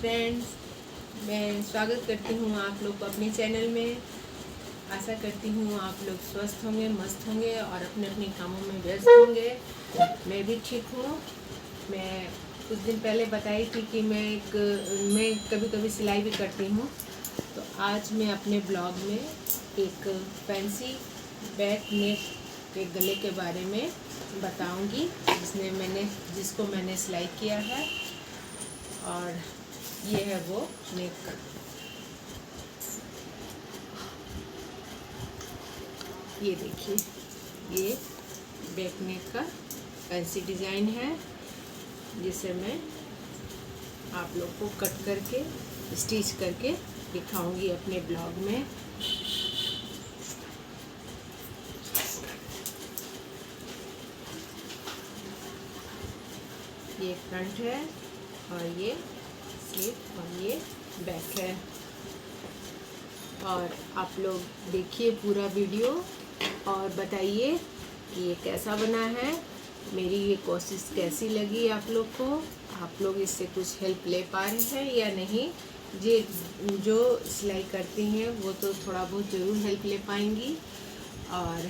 Friends, मैं स्वागत करती हूँ आप लोग को अपने चैनल में। आशा करती हूँ आप लोग स्वस्थ होंगे, मस्त होंगे और अपने अपने कामों में व्यस्त होंगे। मैं भी ठीक हूँ। मैं कुछ दिन पहले बताई थी कि मैं कभी कभी सिलाई भी करती हूँ। तो आज मैं अपने ब्लॉग में एक फैंसी बैक नेक के गले के बारे में बताऊंगी जिसको मैंने सिलाई किया है। और ये है वो नेक। ये देखिए, ये बैक नेक का फैंसी डिज़ाइन है जिसे मैं आप लोग को कट करके स्टिच करके दिखाऊंगी अपने ब्लॉग में। ये फ्रंट है और ये स्लीव और ये बैक है। और आप लोग देखिए पूरा वीडियो और बताइए कि ये कैसा बना है, मेरी ये कोशिश कैसी लगी आप लोग को। आप लोग इससे कुछ हेल्प ले पा रहे हैं या नहीं। जो सिलाई करती हैं वो तो थोड़ा बहुत ज़रूर हेल्प ले पाएंगी। और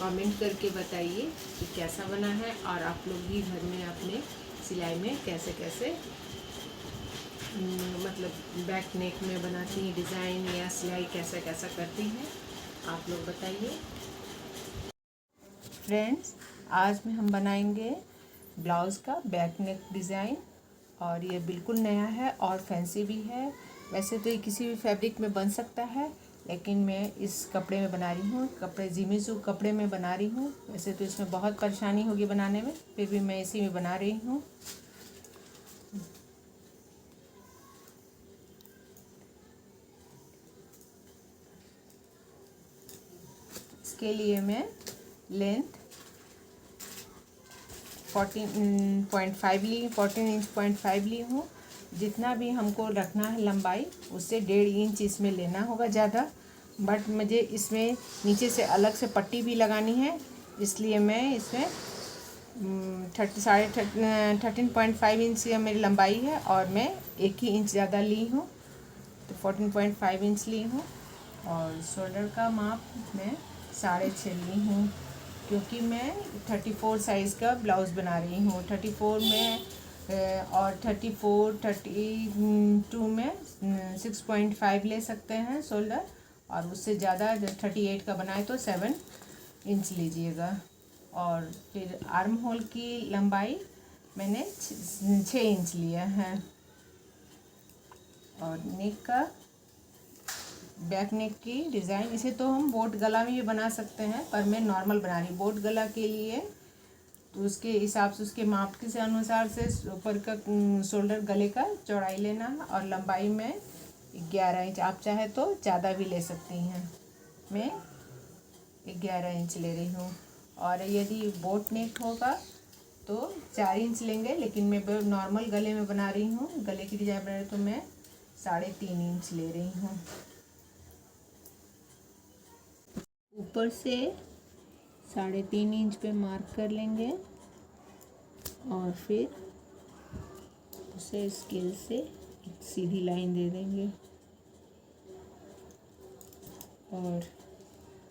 कमेंट करके बताइए कि कैसा बना है और आप लोग भी घर में अपने सिलाई में कैसे कैसे मतलब बैक नेक में बनाती हैं डिज़ाइन या सिलाई कैसा कैसा करती हैं, आप लोग बताइए। फ्रेंड्स, आज में हम बनाएंगे ब्लाउज़ का बैक नेक डिज़ाइन। और ये बिल्कुल नया है और फैंसी भी है। वैसे तो ये किसी भी फैब्रिक में बन सकता है, लेकिन मैं इस कपड़े में बना रही हूँ, जिमीचू कपड़े में बना रही हूँ। वैसे तो इसमें बहुत परेशानी होगी बनाने में, फिर भी मैं इसी में बना रही हूँ। इसके लिए मैं लेंथ 14.5 ली हूँ। जितना भी हमको रखना है लंबाई, उससे 1.5 इंच इसमें लेना होगा ज़्यादा। बट मुझे इसमें नीचे से अलग से पट्टी भी लगानी है, इसलिए मैं इसमें 13.5 इंच की मेरी लंबाई है और मैं 1 ही इंच ज़्यादा ली हूँ, तो 14.5 इंच ली हूँ। और शोल्डर का माप मैं 6.5 ली हूँ, क्योंकि मैं 34 साइज़ का ब्लाउज़ बना रही हूँ। 34 में और 32 में 6.5 ले सकते हैं शोल्डर। और उससे ज़्यादा जब 38 का बनाए तो 7 इंच लीजिएगा। और फिर आर्म होल की लंबाई मैंने 6 इंच लिया है। और नेक का बैक नेक की डिज़ाइन, इसे तो हम बोट गला में भी बना सकते हैं, पर मैं नॉर्मल बना रही हूँ। बोट गला के लिए तो उसके हिसाब से, उसके माप के अनुसार से ऊपर का शोल्डर गले का चौड़ाई लेना है। और लंबाई में 11 इंच, आप चाहे तो ज़्यादा भी ले सकती हैं। मैं 11 इंच ले रही हूँ। और यदि बोट नेक होगा तो 4 इंच लेंगे, लेकिन मैं नॉर्मल गले में बना रही हूँ, गले की डिजाइन बना रही हूँ, तो मैं 3.5 इंच ले रही हूँ। ऊपर से 3.5 इंच पे मार्क कर लेंगे और फिर उसे स्केल से एक सीधी लाइन दे देंगे। और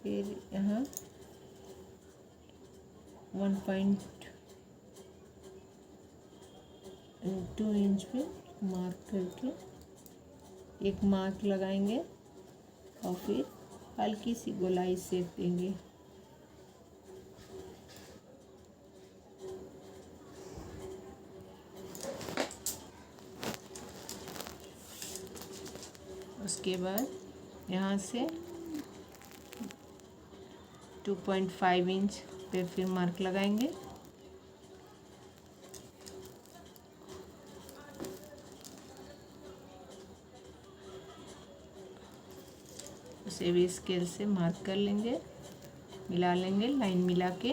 फिर यहाँ 1.2 इंच पे मार्क करके एक मार्क लगाएंगे और फिर हल्की सी गोलाई शेप देंगे। उसके बाद यहाँ से 2.5 इंच पे फिर मार्क लगाएंगे। उसे भी स्केल से मार्क कर लेंगे, मिला लेंगे लाइन मिला के।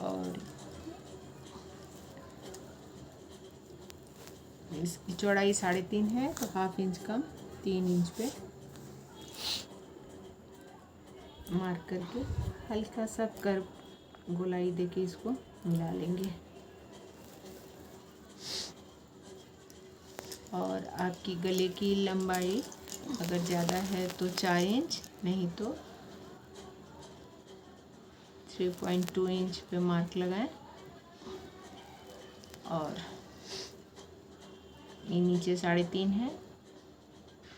और इसकी चौड़ाई 3.5 है, तो हाफ इंच कम 3 इंच पे मार्क करके हल्का सा कर्व गोलाई देके इसको मिला लेंगे। और आपकी गले की लंबाई अगर ज़्यादा है तो 4 इंच, नहीं तो 3.2 इंच पे मार्क लगाएं। और ये नीचे 3.5 है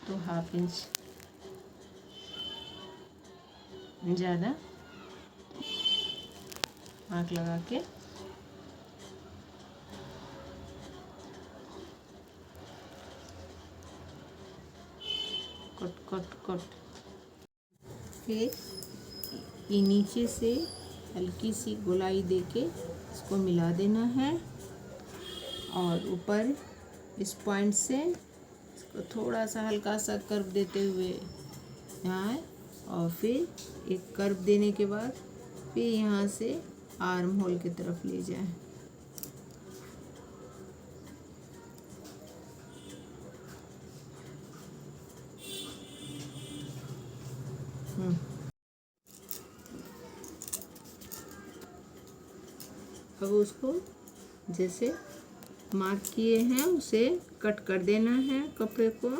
तो 1/2 इंच ज़्यादा मार्क लगा के कट। फिर ये नीचे से हल्की सी गोलाई देके इसको मिला देना है और ऊपर इस पॉइंट से इसको थोड़ा सा हल्का सा कर्व देते हुए यहाँ, और फिर एक कर्व देने के बाद फिर यहाँ से आर्म होल की तरफ ले जाएं। अब उसको जैसे मार्क किए हैं उसे कट कर देना है कपड़े को।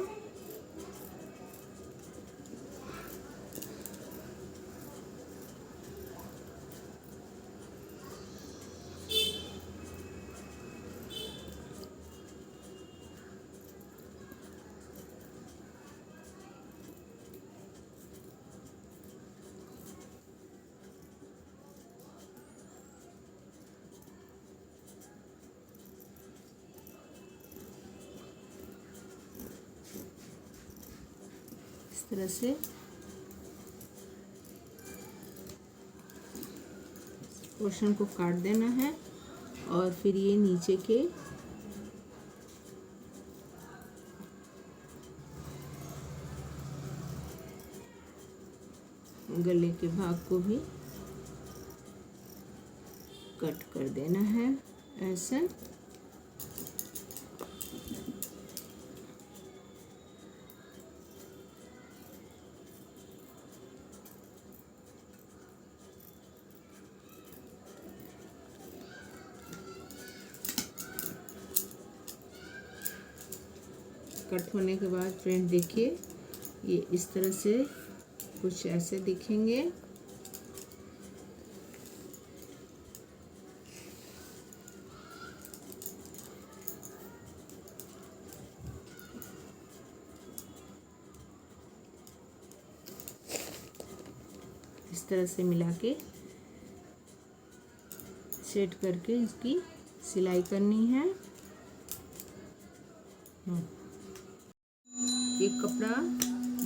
इस तरह से पोर्शन को काट देना है और फिर ये नीचे के गले के भाग को भी कट कर देना है ऐसे। कट होने के बाद फ्रेंड देखिए ये इस तरह से कुछ ऐसे दिखेंगे। इस तरह से मिला के सेट करके इसकी सिलाई करनी है। ये कपड़ा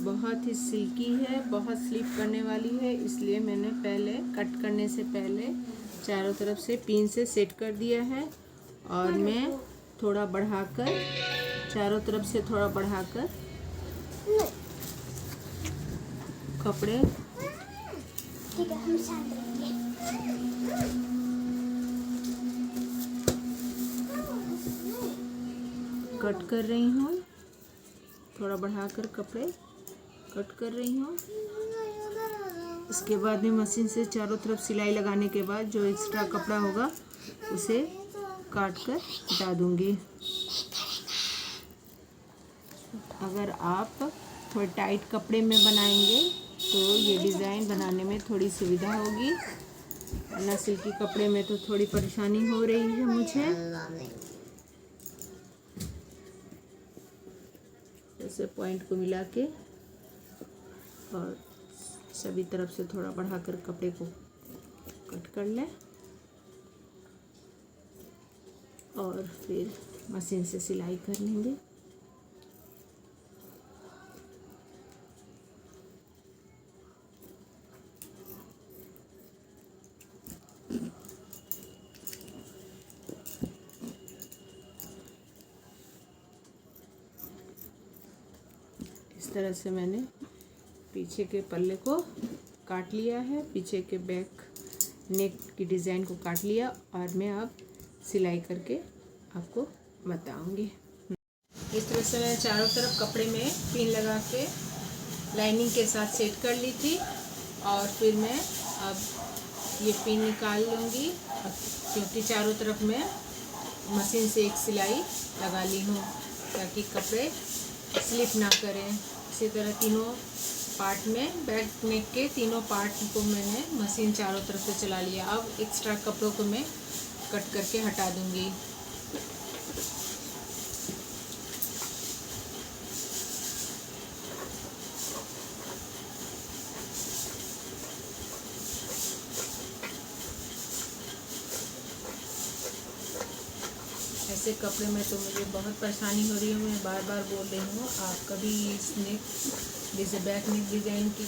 बहुत ही सिल्की है, बहुत स्लिप करने वाली है, इसलिए मैंने पहले कट करने से पहले चारों तरफ से पिन से सेट कर दिया है। और मैं थोड़ा बढ़ाकर चारों तरफ से थोड़ा बढ़ाकर कपड़े कट कर रही हूँ। थोड़ा बढ़ाकर कपड़े कट कर रही हूँ। इसके बाद में मशीन से चारों तरफ सिलाई लगाने के बाद जो एक्स्ट्रा कपड़ा होगा उसे काट कर हटा दूँगी। अगर आप थोड़े टाइट कपड़े में बनाएंगे तो ये डिज़ाइन बनाने में थोड़ी सुविधा होगी, वरना सिल्की कपड़े में तो थोड़ी परेशानी हो रही है मुझे। ऐसे पॉइंट को मिला के और सभी तरफ से थोड़ा बढ़ाकर कपड़े को कट कर लें और फिर मशीन से सिलाई कर लेंगे। इस तरह से मैंने पीछे के पल्ले को काट लिया है, पीछे के बैक नेक की डिज़ाइन को काट लिया और मैं अब सिलाई करके आपको बताऊंगी। इस तरह से मैं चारों तरफ कपड़े में पिन लगा के लाइनिंग के साथ सेट कर ली थी और फिर मैं अब ये पिन निकाल लूँगी क्योंकि चारों तरफ मैं मशीन से एक सिलाई लगा ली हूँ। ताकि कपड़े स्लिप ना करें। इसी तरह तीनों पार्ट में बैक नेक के तीनों पार्ट को मैंने मशीन चारों तरफ से चला लिया। अब एक्स्ट्रा कपड़ों को मैं कट करके हटा दूंगी। ऐसे कपड़े में तो मुझे बहुत परेशानी हो रही है, मैं बार बार बोल रही हूँ। आप कभी इस नेक जैसे बैक नेक डिज़ाइन की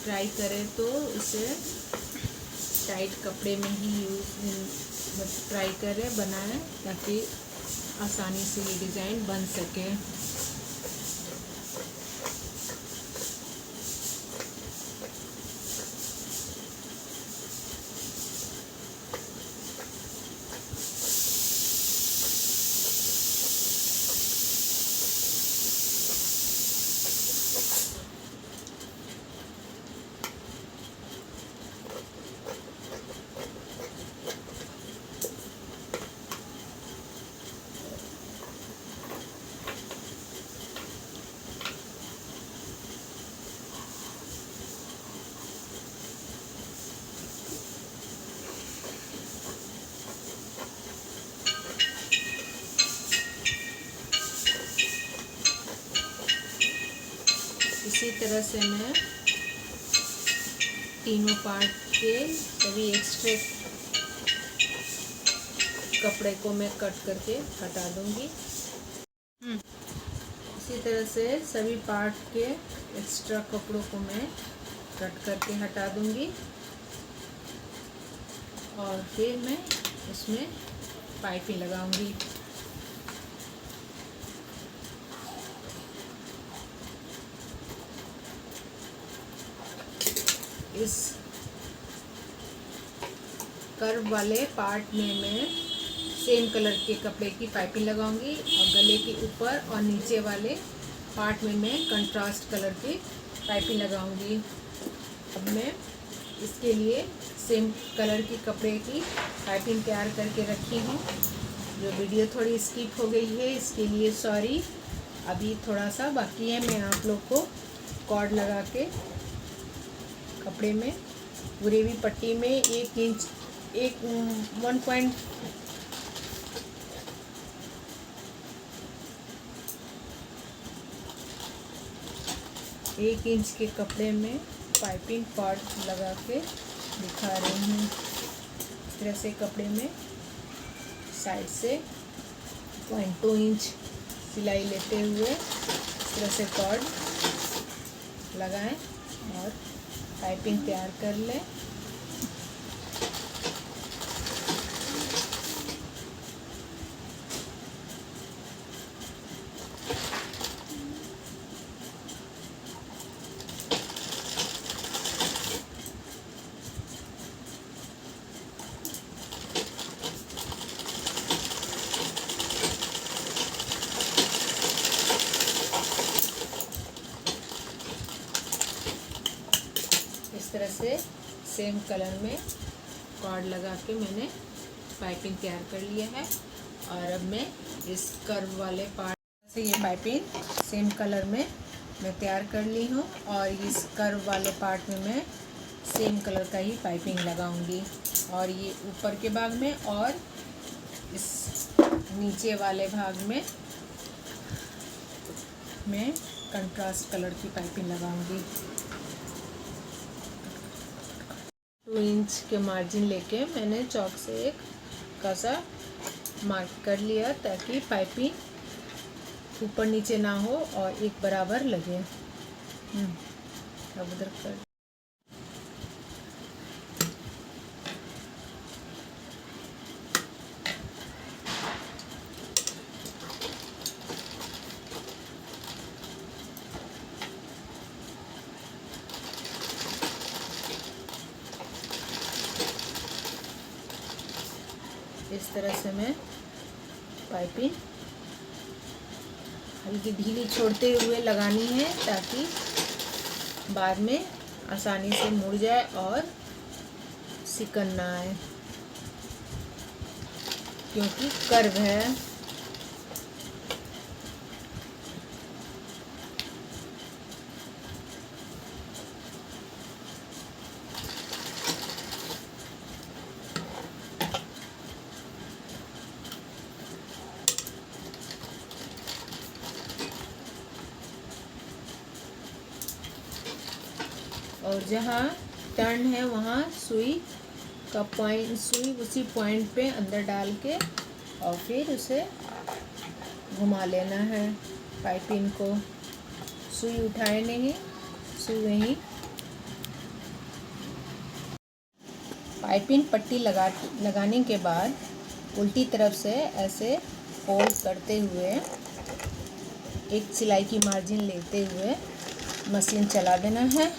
ट्राई करें तो इसे टाइट कपड़े में ही ट्राई करें, बनाएं, ताकि आसानी से ये डिज़ाइन बन सके। इसी तरह से मैं तीनों पार्ट के सभी एक्स्ट्रा कपड़े को मैं कट करके हटा दूंगी। इसी तरह से सभी पार्ट के एक्स्ट्रा कपड़ों को मैं कट करके हटा दूंगी और फिर मैं इसमें पाइपिंग लगाऊंगी। इस कर्व वाले पार्ट में मैं सेम कलर के कपड़े की पाइपिंग लगाऊंगी और गले के ऊपर और नीचे वाले पार्ट में मैं कंट्रास्ट कलर की पाइपिंग लगाऊंगी। अब मैं इसके लिए सेम कलर की कपड़े की पाइपिंग तैयार करके रखी हूँ। जो वीडियो थोड़ी स्किप हो गई है इसके लिए सॉरी। अभी थोड़ा सा बाकी है, मैं आप लोग को कॉर्ड लगा के कपड़े में गुरेबी पट्टी में 1 इंच 1 इंच के कपड़े में पाइपिंग कॉर्ड लगा के दिखा रही हूँ। इस तरह से कपड़े में साइड से 0.2 इंच सिलाई लेते हुए इस तरह से कॉर्ड लगाएं और पाइपिंग तैयार कर लें। इस तरह से सेम कलर में कॉर्ड लगा के मैंने पाइपिंग तैयार कर लिया है और अब मैं इस कर्व वाले पार्ट से ये पाइपिंग सेम कलर में मैं तैयार कर ली हूँ और इस कर्व वाले पार्ट में मैं सेम कलर का ही पाइपिंग लगाऊंगी और ये ऊपर के भाग में और इस नीचे वाले भाग में मैं कंट्रास्ट कलर की पाइपिंग लगाऊंगी। 2 इंच के मार्जिन लेके मैंने चौक से एक कासा मार्क कर लिया ताकि पाइपिंग ऊपर नीचे ना हो और एक बराबर लगे। अब उधर कर इस तरह से मैं पाइपिंग हल्की ढीली छोड़ते हुए लगानी है ताकि बाद में आसानी से मुड़ जाए और सिकन ना आए, क्योंकि कर्व है। और जहाँ टर्न है वहाँ सुई का पॉइंट, सुई उसी पॉइंट पे अंदर डाल के और फिर उसे घुमा लेना है पाइपिंग को। सुई उठाए नहीं, सुई वहीं। पाइपिंग पट्टी लगाने के बाद उल्टी तरफ से ऐसे फोल्ड करते हुए एक सिलाई की मार्जिन लेते हुए मशीन चला देना है।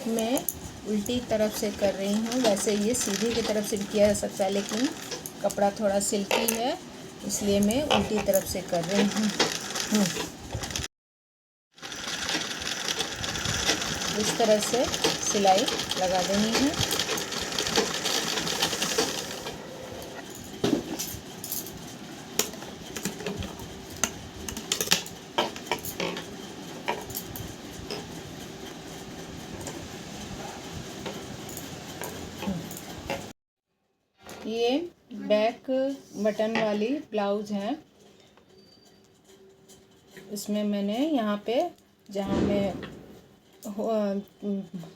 मैं उल्टी तरफ से कर रही हूँ, वैसे ये सीधी की तरफ से भी किया जा सकता है, लेकिन कपड़ा थोड़ा सिल्की है इसलिए मैं उल्टी तरफ से कर रही हूँ। इस तरह से सिलाई लगा देनी है। ये बैक बटन वाली ब्लाउज है। इसमें मैंने यहाँ पे जहाँ मैं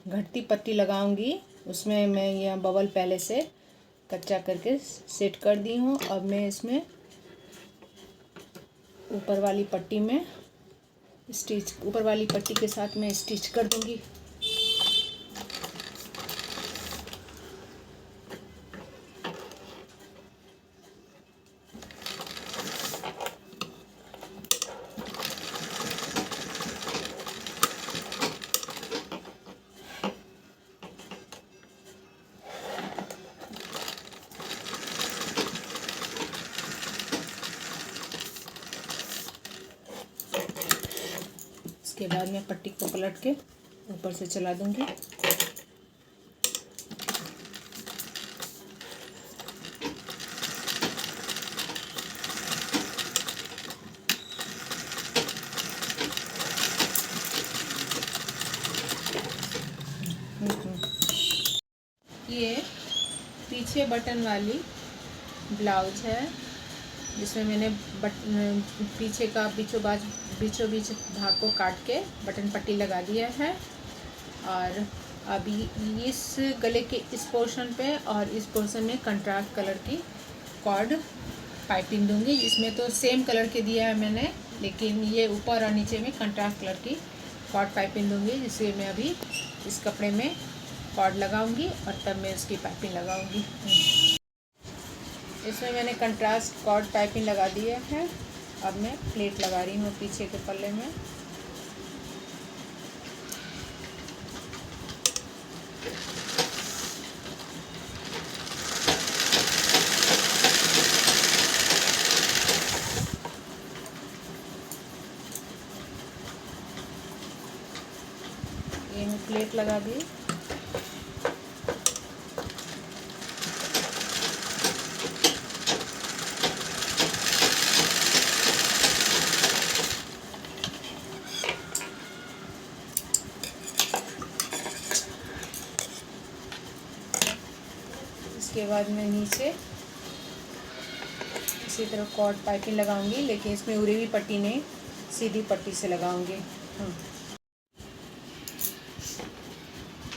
घटती पट्टी लगाऊंगी उसमें मैं यह बबल पहले से कच्चा करके सेट कर दी हूँ। अब मैं इसमें ऊपर वाली पट्टी में ऊपर वाली पट्टी के साथ मैं स्टिच कर दूंगी। इसके बाद मैं पट्टी को पलट के ऊपर से चला दूंगी। ये पीछे बटन वाली ब्लाउज है जिसमें मैंने पीछे का बीचों बीच भाग को काट के बटन पट्टी लगा दिया है। और अभी इस गले के इस पोर्शन पे और इस पोर्शन में कंट्रास्ट कलर की कॉर्ड पाइपिंग दूंगी। इसमें तो सेम कलर के दिया है मैंने, लेकिन ये ऊपर और नीचे में कंट्रास्ट कलर की कॉर्ड पाइपिंग दूंगी, जिससे मैं अभी इस कपड़े में कॉर्ड लगाऊंगी और तब मैं उसकी पाइपिंग लगाऊंगी। इसमें मैंने कंट्रास्ट कॉर्ड पाइपिंग लगा दिया है। अब मैं प्लेट लगा रही हूँ पीछे के पल्ले में। ये मैं प्लेट लगा दी। इसके बाद मैं नीचे इसी तरह कॉर्ड पाइपिंग लगाऊंगी, लेकिन इसमें उड़ी हुई पट्टी नहीं, सीधी पट्टी से लगाऊंगी।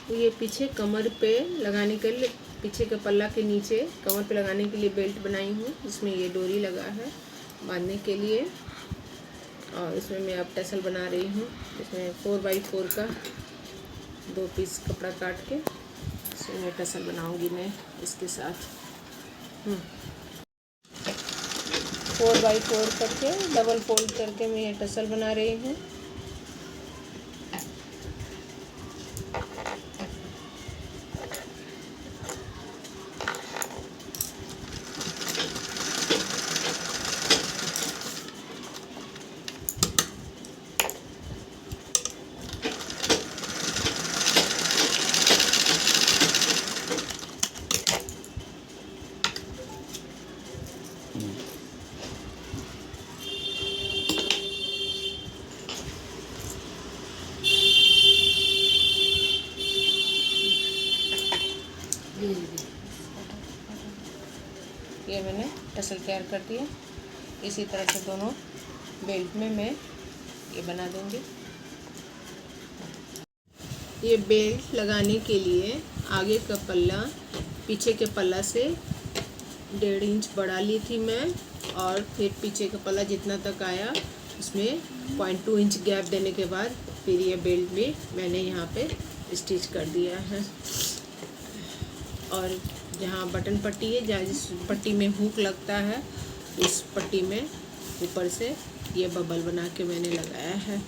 तो ये पीछे कमर पे लगाने के लिए, पीछे के पल्ला के नीचे कमर पे लगाने के लिए बेल्ट बनाई हूँ, जिसमें ये डोरी लगा है बांधने के लिए। और इसमें मैं अब टसल बना रही हूँ। इसमें 4x4 का 2 पीस कपड़ा काट के इसमें टसल बनाऊंगी मैं इसके साथ। 4x4 करके डबल फोल्ड करके मैं ये टसल बना रही हूँ। ये मैंने टसल तैयार कर दिया। इसी तरह से दोनों बेल्ट में मैं ये बना दूंगी। ये बेल्ट लगाने के लिए आगे का पल्ला पीछे के पल्ला से 1.5 इंच बढ़ा ली थी मैं, और फिर पीछे का पल्ला जितना तक आया उसमें 0.2 इंच गैप देने के बाद फिर ये बेल्ट भी मैंने यहाँ पे स्टिच कर दिया है। और जहाँ बटन पट्टी है, जहाँ जिस पट्टी में हुक लगता है, इस पट्टी में ऊपर से ये बबल बना के मैंने लगाया है।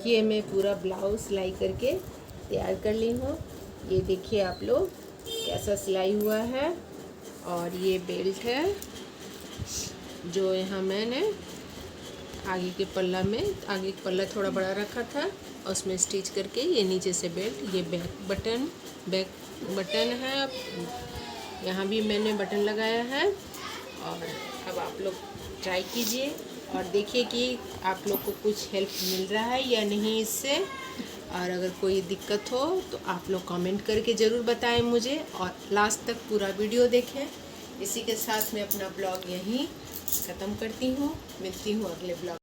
ये मैं पूरा ब्लाउज सिलाई करके तैयार कर ली हूँ। ये देखिए आप लोग कैसा सिलाई हुआ है। और ये बेल्ट है जो यहाँ मैंने आगे के पल्ला में, आगे का पल्ला थोड़ा बड़ा रखा था और उसमें स्टिच करके ये नीचे से बेल्ट, ये बैक बटन है, यहाँ भी मैंने बटन लगाया है। और अब आप लोग ट्राई कीजिए और देखिए कि आप लोग को कुछ हेल्प मिल रहा है या नहीं इससे। और अगर कोई दिक्कत हो तो आप लोग कमेंट करके ज़रूर बताएं मुझे, और लास्ट तक पूरा वीडियो देखें। इसी के साथ मैं अपना ब्लॉग यहीं ख़त्म करती हूँ। मिलती हूँ अगले ब्लॉग।